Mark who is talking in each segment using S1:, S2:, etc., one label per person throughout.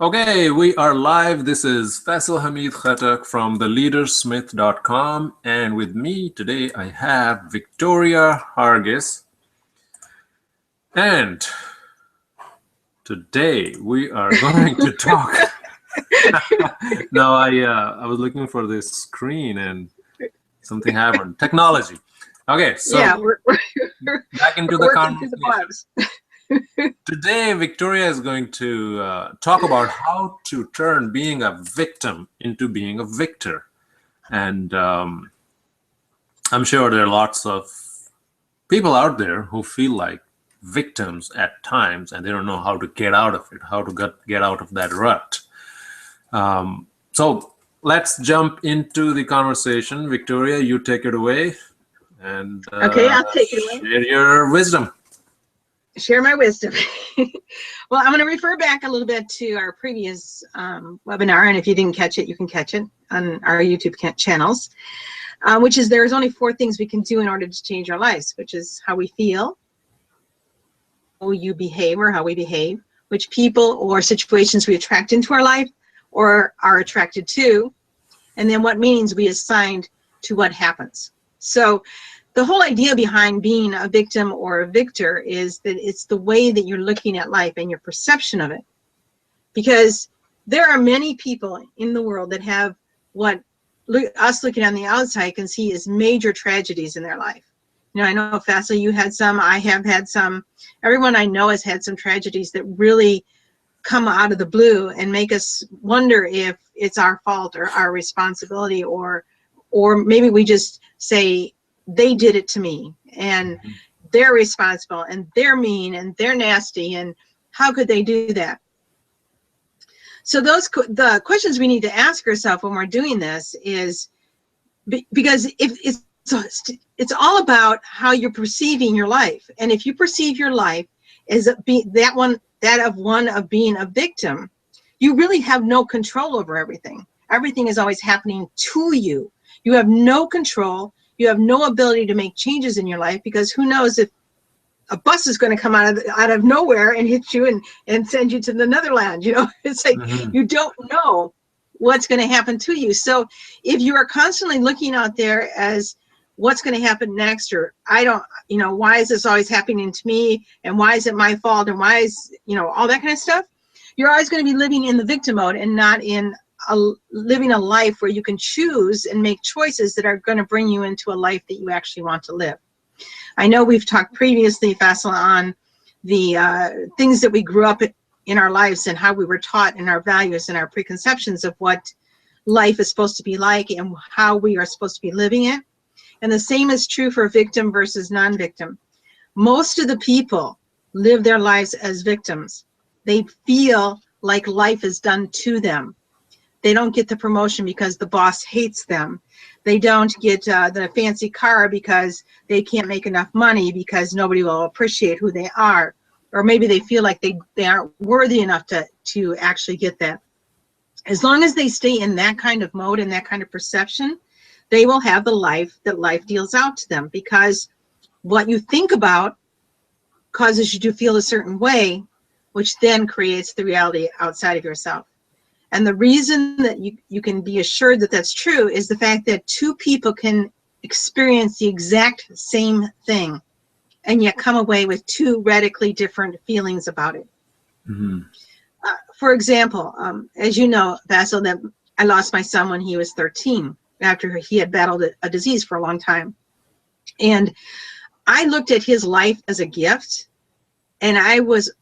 S1: Okay, we are live. This is Faisal Hamid Khatak from theleadersmith.com, and with me today I have Victoria Hargis. And today we are going to talk. Now I was looking for this screen and something happened. Technology. Okay, so
S2: yeah,
S1: back into the conversation. Today, Victoria is going to talk about how to turn being a victim into being a victor. And I'm sure there are lots of people out there who feel like victims at times, and they don't know how to get out of it, how to get out of that rut. So let's jump into the conversation. Victoria, you take it away. And
S2: okay, I'll take it away.
S1: Share your wisdom.
S2: Share my wisdom. Well, I'm going to refer back a little bit to our previous webinar, and if you didn't catch it, you can catch it on our YouTube channels, which is there's only 4 things we can do in order to change our lives, which is how we feel, how you behave or how we behave, which people or situations we attract into our life or are attracted to, and then what meanings we assigned to what happens. So the whole idea behind being a victim or a victor is that it's the way that you're looking at life and your perception of it. Because there are many people in the world that have what us looking on the outside can see as major tragedies in their life. You know, I know, Faisal, you had some, I have had some. Everyone I know has had some tragedies that really come out of the blue and make us wonder if it's our fault or our responsibility, or maybe we just say, they did it to me and they're responsible and they're mean and they're nasty and how could they do that? So the questions we need to ask ourselves when we're doing this is because if it's all about how you're perceiving your life, and if you perceive your life as that of one of being a victim, you really have no control over everything. Everything is always happening to you. You have no control. You have no ability to make changes in your life, because who knows if a bus is going to come out of nowhere and hit you and send you to the Netherlands. You know, it's like you don't know what's going to happen to you. So if you are constantly looking out there as what's going to happen next, or why is this always happening to me, and why is it my fault, and why is, all that kind of stuff, you're always going to be living in the victim mode and not in living a life where you can choose and make choices that are going to bring you into a life that you actually want to live. I know we've talked previously, Faisal, on the things that we grew up in our lives and how we were taught, and our values and our preconceptions of what life is supposed to be like and how we are supposed to be living it. And the same is true for victim versus non-victim. Most of the people live their lives as victims. They feel like life is done to them. They don't get the promotion because the boss hates them. They don't get the fancy car because they can't make enough money, because nobody will appreciate who they are. Or maybe they feel like they aren't worthy enough to actually get that. As long as they stay in that kind of mode and that kind of perception, they will have the life that life deals out to them, because what you think about causes you to feel a certain way, which then creates the reality outside of yourself. And the reason that you can be assured that that's true is the fact that 2 people can experience the exact same thing and yet come away with 2 radically different feelings about it. For example, as you know, Faisal, that I lost my son when he was 13 after he had battled a disease for a long time. And I looked at his life as a gift, and I was,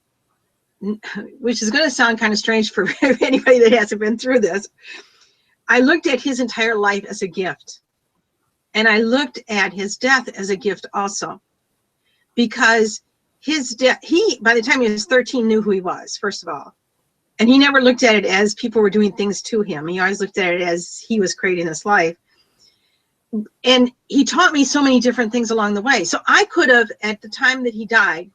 S2: which is going to sound kind of strange for anybody that hasn't been through this, I looked at his entire life as a gift. And I looked at his death as a gift also. Because his death, by the time he was 13, knew who he was, first of all. And he never looked at it as people were doing things to him. He always looked at it as he was creating this life. And he taught me so many different things along the way. So I could have, at the time that he died,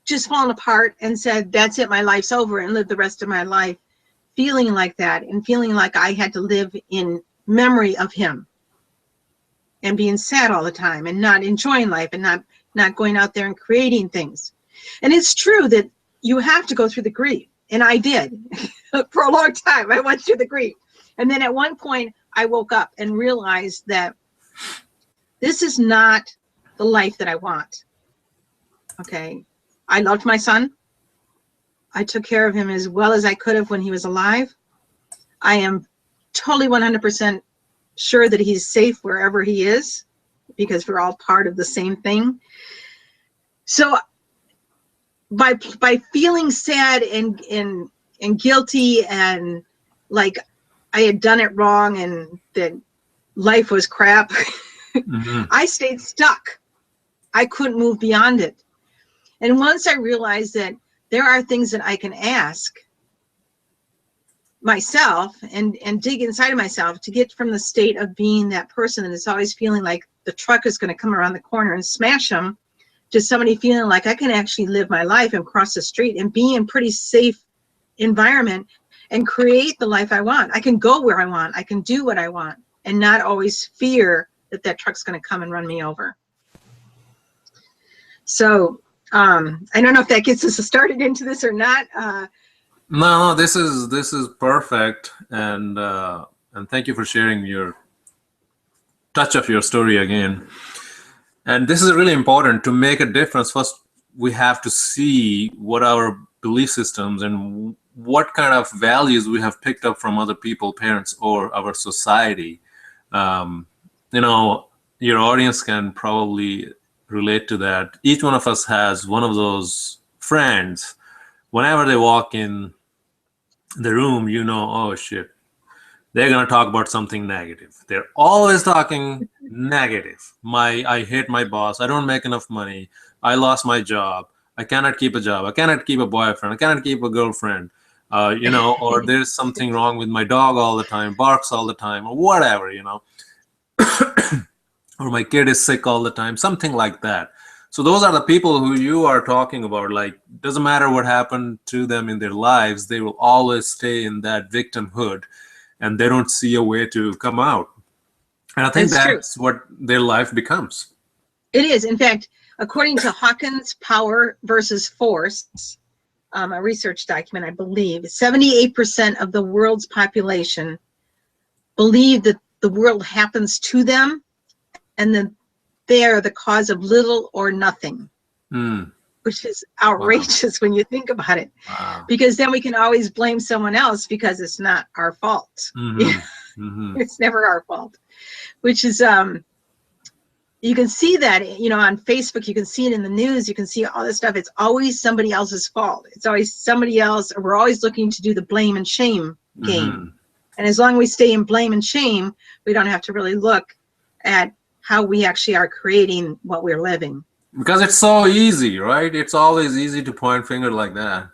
S2: just fallen apart and said, that's it, my life's over, and lived the rest of my life feeling like that, and feeling like I had to live in memory of him and being sad all the time and not enjoying life and not going out there and creating things. And it's true that you have to go through the grief. And I did for a long time. I went through the grief. And then at one point I woke up and realized that this is not the life that I want. Okay. I loved my son. I took care of him as well as I could have when he was alive. I am totally 100% sure that he's safe wherever he is, because we're all part of the same thing. So by feeling sad and guilty and like I had done it wrong and that life was crap, I stayed stuck. I couldn't move beyond it. And once I realized that there are things that I can ask myself and dig inside of myself to get from the state of being that person that is always feeling like the truck is going to come around the corner and smash them, to somebody feeling like I can actually live my life and cross the street and be in pretty safe environment and create the life I want. I can go where I want. I can do what I want and not always fear that that truck's going to come and run me over. So I don't know if that gets us started into this or not.
S1: No, this is perfect, and thank you for sharing your touch of your story again. And this is really important to make a difference. First, we have to see what our belief systems and what kind of values we have picked up from other people, parents, or our society. You know, your audience can probably relate to that. Each one of us has one of those friends. Whenever they walk in the room, you know, oh shit, they're going to talk about something negative. They're always talking negative. I hate my boss. I don't make enough money. I lost my job. I cannot keep a job. I cannot keep a boyfriend. I cannot keep a girlfriend. You know, or there's something wrong with my dog all the time, barks all the time, or whatever, you know. Or my kid is sick all the time, something like that. So those are the people who you are talking about. Like, doesn't matter what happened to them in their lives, they will always stay in that victimhood, and they don't see a way to come out. And I think that's what their life becomes.
S2: It is. In fact, according to Hawkins, Power versus Force, a research document, I believe, 78% of the world's population believe that the world happens to them and then they are the cause of little or nothing, which is outrageous when you think about it. Because then we can always blame someone else because it's not our fault. It's never our fault, which is, you can see that, you know, on Facebook, you can see it in the news, you can see all this stuff. It's always somebody else's fault. It's always somebody else, or we're always looking to do the blame and shame game. And as long as we stay in blame and shame, we don't have to really look at how we actually are creating what we're living.
S1: Because it's so easy, right? It's always easy to point finger like that.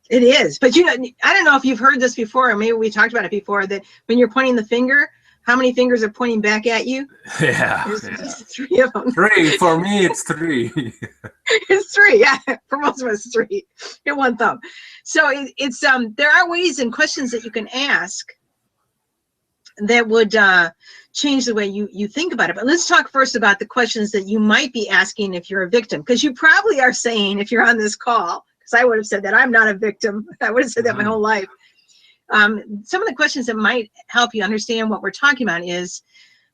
S2: It is. But you know, I don't know if you've heard this before, or maybe we talked about it before, that when you're pointing the finger, how many fingers are pointing back at you?
S1: Yeah.
S2: There's just 3 of them.
S1: 3. For me, it's 3.
S2: It's 3, yeah. For most of us, 3. Get 1 thumb. So it's there are ways and questions that you can ask that would change the way you think about it. But let's talk first about the questions that you might be asking if you're a victim, because you probably are saying, if you're on this call, because I would have said that I'm not a victim. I would have said that my whole life. Some of the questions that might help you understand what we're talking about is,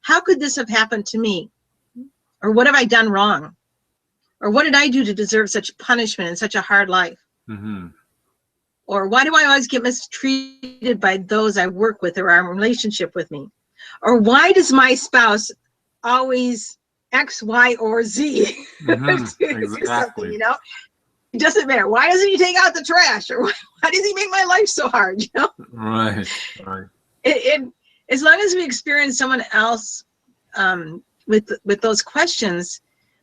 S2: how could this have happened to me? Or what have I done wrong? Or what did I do to deserve such punishment and such a hard life? Or why do I always get mistreated by those I work with or are in relationship with me? Or why does my spouse always X, Y, or Z do something, you know? It doesn't matter. Why doesn't he take out the trash? Or why does he make my life so hard, you know?
S1: Right.
S2: As long as we experience someone else with those questions,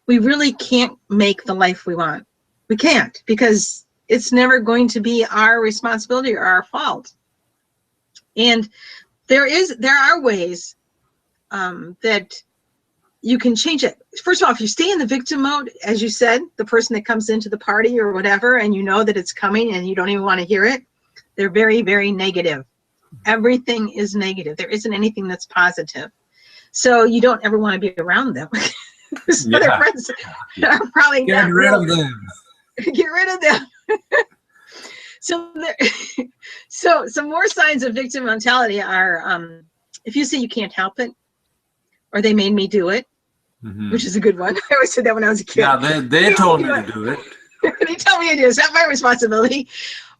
S2: we really can't make the life we want. We can't, because it's never going to be our responsibility or our fault. And there are ways that you can change it. First of all, if you stay in the victim mode, as you said, the person that comes into the party or whatever, and you know that it's coming and you don't even want to hear it, they're very, very negative. Everything is negative. There isn't anything that's positive. So you don't ever want to be around them. So their friends are probably
S1: Get rid of them.
S2: Get rid of them. So, so some more signs of victim mentality are if you say you can't help it, or they made me do it, which is a good one. I always said that when I was a kid.
S1: Yeah, they told me to do it.
S2: They tell me to do it. It's not my responsibility.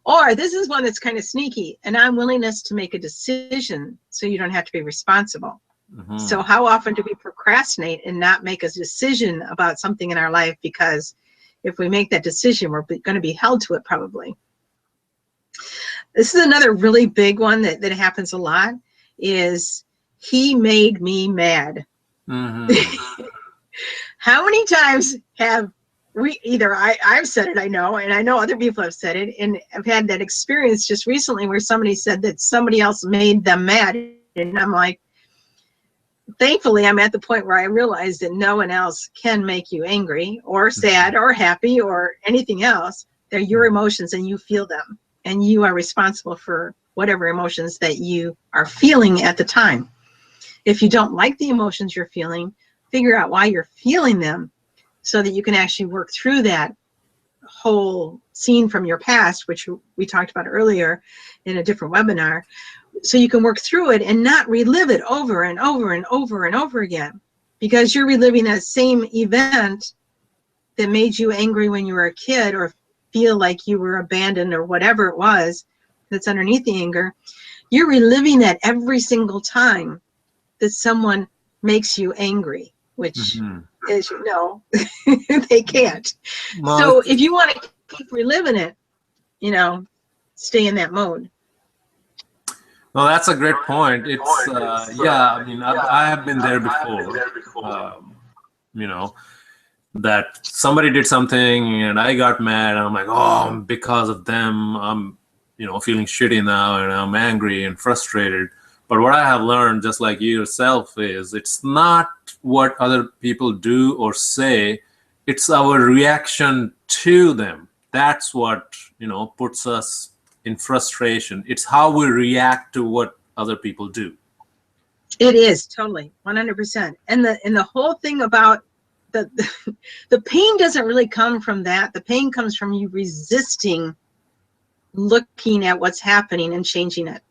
S2: Or this is one that's kind of sneaky, an unwillingness to make a decision so you don't have to be responsible. So how often do we procrastinate and not make a decision about something in our life because if we make that decision, we're going to be held to it probably. This is another really big one that happens a lot is he made me mad. How many times have we either I've said it, I know, and I know other people have said it, and I've had that experience just recently where somebody said that somebody else made them mad, and I'm like, thankfully I'm at the point where I realize that no one else can make you angry or sad or happy or anything else. They're your emotions and you feel them, and you are responsible for whatever emotions that you are feeling at the time. If you don't like the emotions you're feeling, figure out why you're feeling them so that you can actually work through that whole scene from your past, which we talked about earlier in a different webinar, so you can work through it and not relive it over and over and over and over again, because you're reliving that same event that made you angry when you were a kid or feel like you were abandoned or whatever it was that's underneath the anger. You're reliving that every single time that someone makes you angry, which as you know, they can't.
S1: Well,
S2: so if you want to keep reliving it, you know, stay in that mode.
S1: Well, that's a great point. It's yeah, I mean, I have been there before. You know, that somebody did something and I got mad and I'm like, oh, because of them, I'm, you know, feeling shitty now and I'm angry and frustrated. But what I have learned, just like you yourself, is it's not what other people do or say, it's our reaction to them. That's what, you know, puts us in frustration. It's how we react to what other people do.
S2: It is totally 100%. And the whole thing about the pain doesn't really come from that. The pain comes from you resisting looking at what's happening and changing it.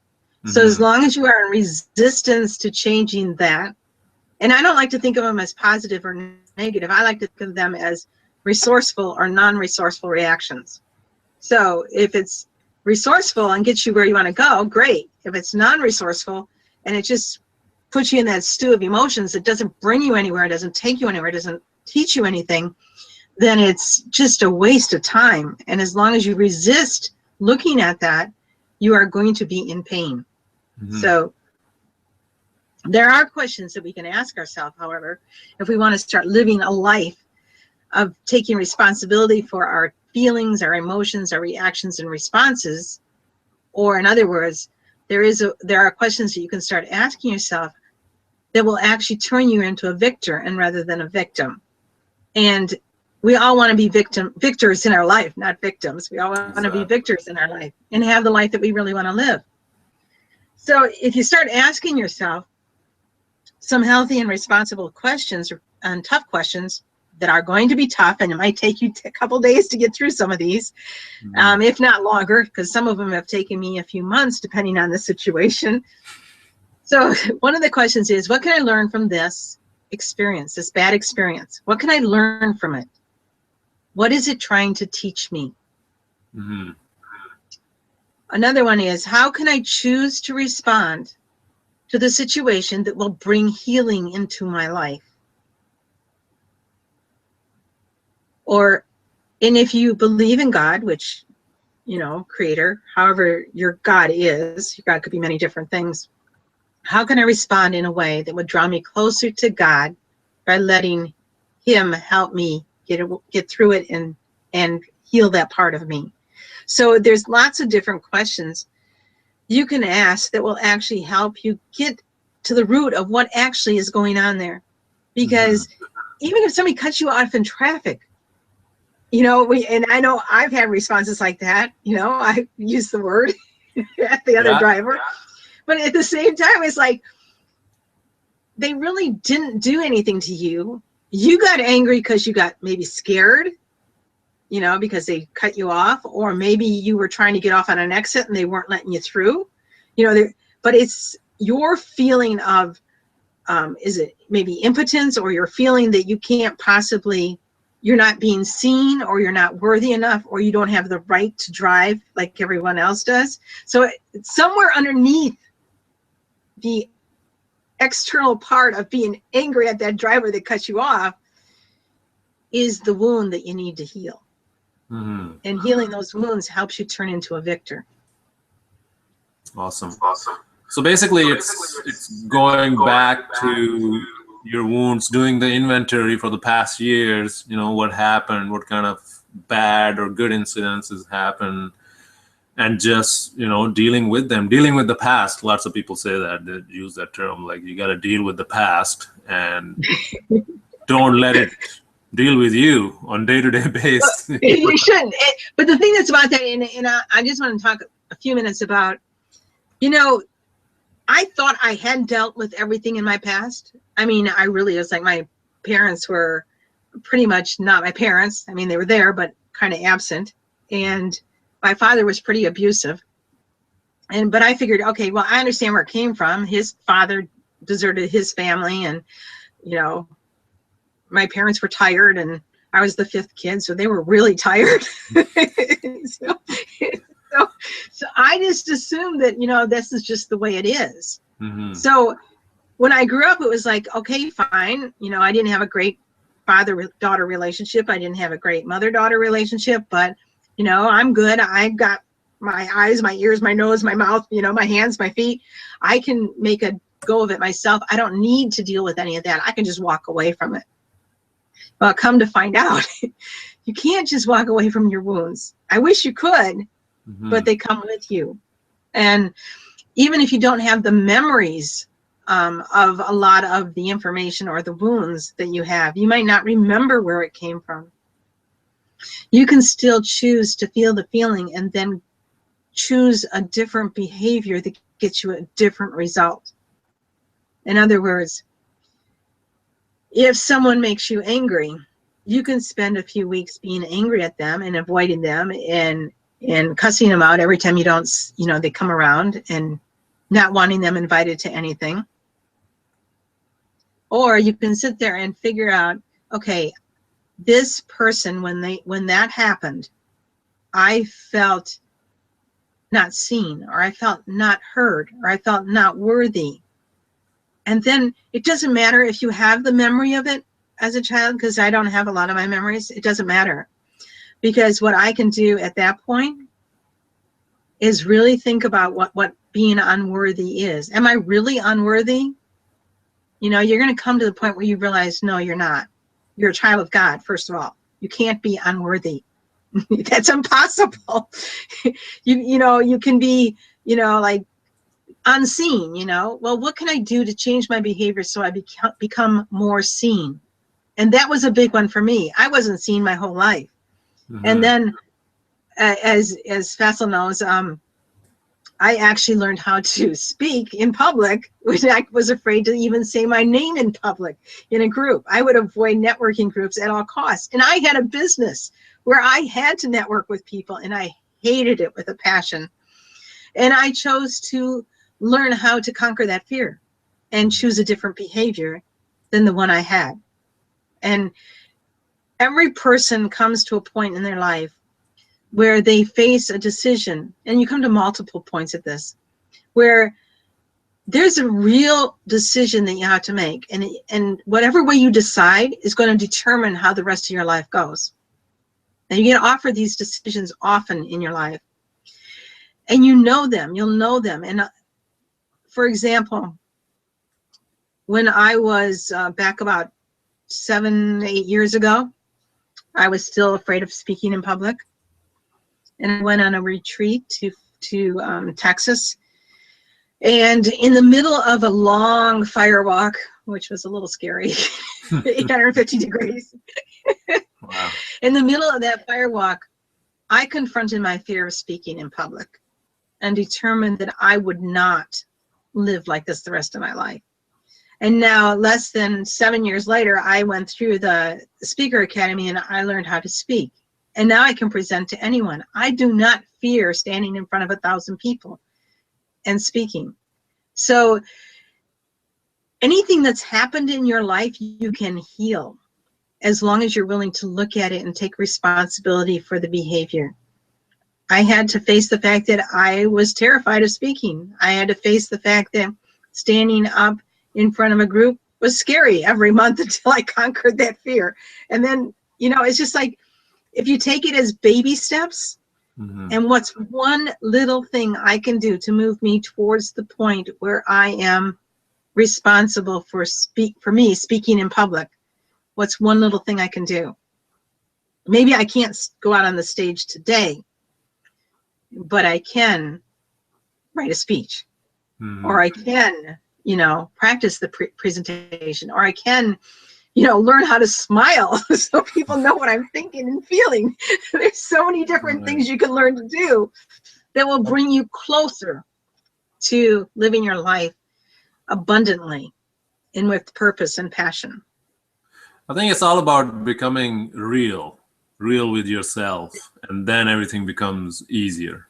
S2: So as long as you are in resistance to changing that, and I don't like to think of them as positive or negative. I like to think of them as resourceful or non-resourceful reactions. So if it's resourceful and gets you where you want to go, great. If it's non-resourceful and it just puts you in that stew of emotions, it doesn't bring you anywhere, it doesn't take you anywhere, it doesn't teach you anything, then it's just a waste of time. And as long as you resist looking at that, you are going to be in pain. So there are questions that we can ask ourselves, however, if we want to start living a life of taking responsibility for our feelings, our emotions, our reactions and responses. Or in other words, there are questions that you can start asking yourself that will actually turn you into a victor and rather than a victim. And we all want to be victors in our life, not victims. We all want to be victors in our life and have the life that we really want to live. So if you start asking yourself some healthy and responsible questions and tough questions that are going to be tough, and it might take you a couple days to get through some of these, if not longer, because some of them have taken me a few months depending on the situation. So one of the questions is, what can I learn from this experience, this bad experience? What can I learn from it? What is it trying to teach me? Another one is, how can I choose to respond to the situation that will bring healing into my life? And if you believe in God, which, you know, creator, however your God is, your God could be many different things. How can I respond in a way that would draw me closer to God by letting him help me get through it and heal that part of me? So there's lots of different questions you can ask that will actually help you get to the root of what actually is going on there. Because even if somebody cuts you off in traffic, you know, and I know I've had responses like that, you know, I use the word at the other driver, but at the same time, it's like, they really didn't do anything to you. You got angry because you got maybe scared. you know, because they cut you off, or maybe you were trying to get off on an exit and they weren't letting you through, you know, but it's your feeling of, is it maybe impotence, or your feeling that you can't possibly, you're not being seen, or you're not worthy enough, or you don't have the right to drive like everyone else does. So somewhere underneath the external part of being angry at that driver that cut you off is the wound that you need to heal.
S1: Mm-hmm.
S2: And healing those wounds helps you turn into a victor.
S1: Awesome. So basically, it's going back to your wounds, doing the inventory for the past years. You know, what happened, what kind of bad or good incidences happened, and just, you know, dealing with them, dealing with the past. Lots of people say that, they use that term, like you got to deal with the past and don't let it deal with you on day-to-day basis.
S2: You shouldn't. But the thing that's about that, and I just want to talk a few minutes about, you know, I thought I had dealt with everything in my past. I mean, I really, it's like my parents were pretty much not my parents. I mean, they were there, but kind of absent. And my father was pretty abusive. But I figured, okay, well, I understand where it came from. His father deserted his family, and, you know, my parents were tired, and I was the 5th kid, so they were really tired. So I just assumed that, you know, this is just the way it is.
S1: Mm-hmm.
S2: So when I grew up, it was like, okay, fine. You know, I didn't have a great father-daughter relationship. I didn't have a great mother-daughter relationship, but, you know, I'm good. I got my eyes, my ears, my nose, my mouth, you know, my hands, my feet. I can make a go of it myself. I don't need to deal with any of that. I can just walk away from it. Well, come to find out, you can't just walk away from your wounds. I wish you could,
S1: Mm-hmm.
S2: but they come with you. And even if you don't have the memories of a lot of the information or the wounds that you have, you might not remember where it came from. You can still choose to feel the feeling and then choose a different behavior that gets you a different result. In other words, if someone makes you angry, you can spend a few weeks being angry at them and avoiding them and cussing them out every time you don't, you know, they come around, and not wanting them invited to anything. Or you can sit there and figure out, okay, this person, when that happened, I felt not seen, or I felt not heard, or I felt not worthy. And then it doesn't matter if you have the memory of it as a child, because I don't have a lot of my memories. It doesn't matter, because what I can do at that point is really think about what being unworthy is. Am I really unworthy? You know, you're going to come to the point where you realize, no, you're not. You're a child of God, first of all. You can't be unworthy. That's impossible. You know, you can be, you know, like unseen, you know. Well, what can I do to change my behavior so I become more seen? And that was a big one for me. I wasn't seen my whole life.
S1: Mm-hmm.
S2: And then, as Faisal knows, I actually learned how to speak in public when I was afraid to even say my name in public in a group. I would avoid networking groups at all costs. And I had a business where I had to network with people, and I hated it with a passion. And I chose to learn how to conquer that fear and choose a different behavior than the one I had. And every person comes to a point in their life where they face a decision, and you come to multiple points of this, where there's a real decision that you have to make, and whatever way you decide is going to determine how the rest of your life goes. And you get offered these decisions often in your life, and you know them, you'll know them. And for example, when I was back about 7-8 years ago, I was still afraid of speaking in public. And I went on a retreat to Texas. And in the middle of a long fire walk, which was a little scary, 850 degrees.
S1: Wow.
S2: In the middle of that fire walk, I confronted my fear of speaking in public and determined that I would not live like this the rest of my life. And now, less than 7 years later, I went through the Speaker Academy and I learned how to speak. And now I can present to anyone. I do not fear standing in front of 1,000 people and speaking. So anything that's happened in your life, you can heal as long as you're willing to look at it and take responsibility for the behavior. I had to face the fact that I was terrified of speaking. I had to face the fact that standing up in front of a group was scary every month until I conquered that fear. And then, you know, it's just like, if you take it as baby steps, and what's one little thing I can do to move me towards the point where I am responsible for me speaking in public, what's one little thing I can do? Maybe I can't go out on the stage today, but I can write a speech, or I can, you know, practice the presentation, or I can, you know, learn how to smile so people know what I'm thinking and feeling. There's so many different things you can learn to do that will bring you closer to living your life abundantly and with purpose and passion.
S1: I think it's all about becoming real with yourself, and then everything becomes easier.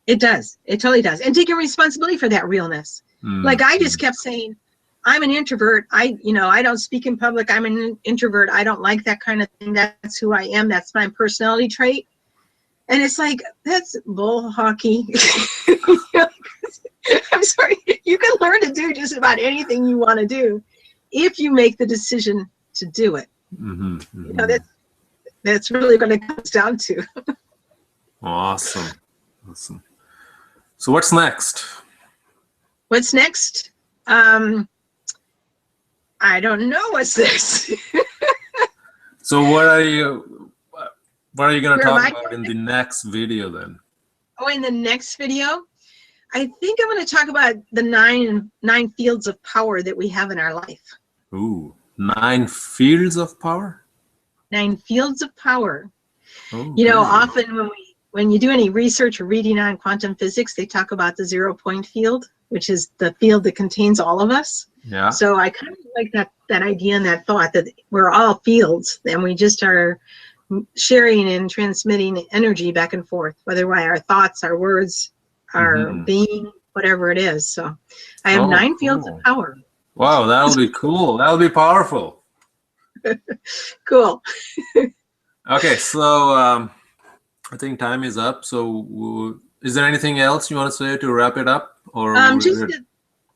S2: It does. It totally does. And taking responsibility for that realness. Like I just kept saying, I'm an introvert. I don't speak in public. I'm an introvert. I don't like that kind of thing. That's who I am. That's my personality trait. And it's like, that's bull hockey. I'm sorry. You can learn to do just about anything you want to do if you make the decision to do it. You know, that's really what it comes down to.
S1: Awesome. So what's next?
S2: What's next? I don't know what's next.
S1: So what are you going to talk about in the next video then?
S2: Oh, in the next video, I think I'm going to talk about the nine fields of power that we have in our life.
S1: Ooh, 9 fields of power?
S2: 9 fields of power.
S1: Oh,
S2: you know, often when you do any research or reading on quantum physics, they talk about the 0-point field, which is the field that contains all of us.
S1: Yeah.
S2: So I kind of like that idea and that thought that we're all fields and we just are sharing and transmitting energy back and forth, whether by our thoughts, our words, our being, whatever it is. So I have 9 fields of power.
S1: Wow, that'll be cool. That'll be powerful.
S2: Cool.
S1: Okay, so I think time is up. So is there anything else you want to say to wrap it up? Or
S2: just that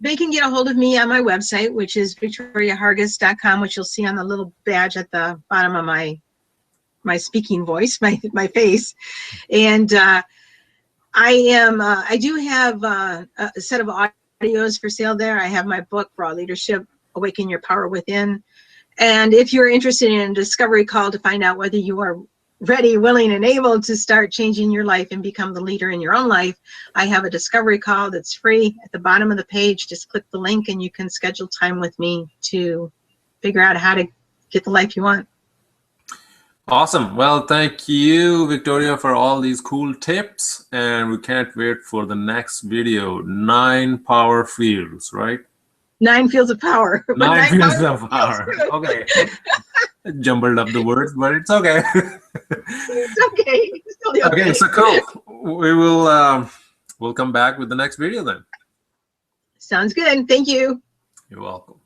S2: they can get a hold of me on my website, which is victoriahargis.com, which you'll see on the little badge at the bottom of my speaking voice, my face. And I do have a set of audios for sale there. I have my book, Raw Leadership, Awaken Your Power Within. And if you're interested in a discovery call to find out whether you are ready, willing, and able to start changing your life and become the leader in your own life, I have a discovery call that's free. At the bottom of the page, just click the link and you can schedule time with me to figure out how to get the life you want.
S1: Awesome. Well, thank you, Victoria, for all these cool tips. And we can't wait for the next video. 9 power fields, right?
S2: 9 fields of power.
S1: 9 fields of power. Okay. Jumbled up the words, but it's okay.
S2: It's okay. It's totally okay.
S1: Okay, so cool. We will we'll come back with the next video then.
S2: Sounds good. Thank you.
S1: You're welcome.